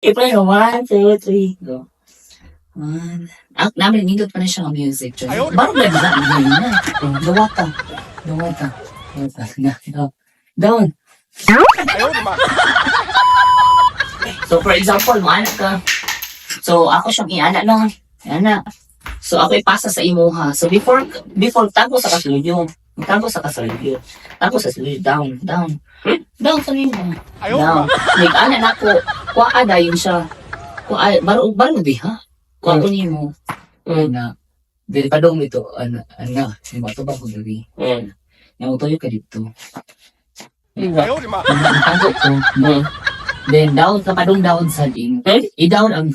I-play mo. 1, 2, 3, go. Namin, nindot pa na siya ng music. Baru na na. Dawata. Down. So, for example, maanak ka. So, ako siyang i-anak, no? Anak. So, ako ipasa sa imuha. So, before tago sa kasulyo. Tapos sa sulyo, down. Down sa nimo. Down. Nag-ana na ko, kuha dayon siya. Baro diha. Kuha ko nimo. Na, dili pa dong ito, yung bato ba ko gabi. Yung utoyo ka dito. Nagtago ko. Then, down ka pa dong down sa ding. I-down ang...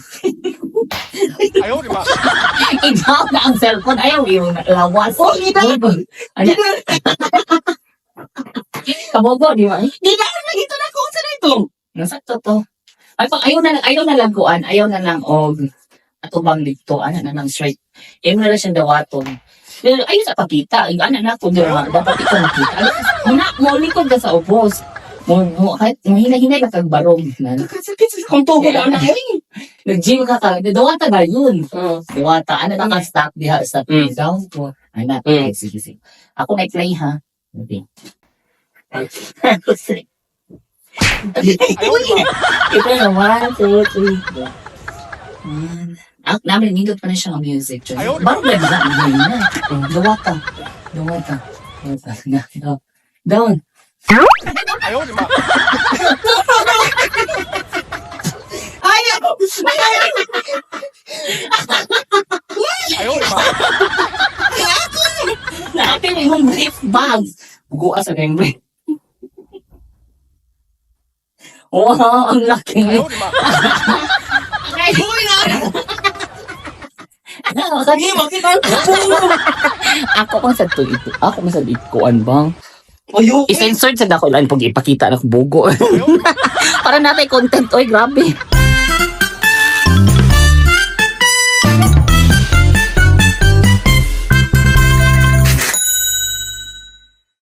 I-down na ang cellphone. Ayaw yung lawas. Kabogo, di ba? Di na, ito na kung saan ito. Nasakto to. Ay, pag ayaw na lang kuan, ayaw na lang atubang dito, na lang straight. Ayaw na lang siyang dawaton. Pero ayaw sa pakita, na ko dira, dapat ikaw makita. Mo likod ka sa ubos. Mo hinay-hinay ka kag barong. Kung tugo na na nag-gym ka dawata ba yun? Dawata, na ka-stack diha sa down ko. Sige. Ako na-play ha. Okay. Ito na, 1, 2, 3, go. Namin, nindot pa na siya ng music. Baru na na. Dawata. Down. Natin yung brief bags. Buguan sa kayong brief. Wow, ang laki. Ako kung sa to ito. Ako kung sa ikuan bang. I-censored sa dako lang pag ipakita ng bugo. Para natin content. Oy, grabe.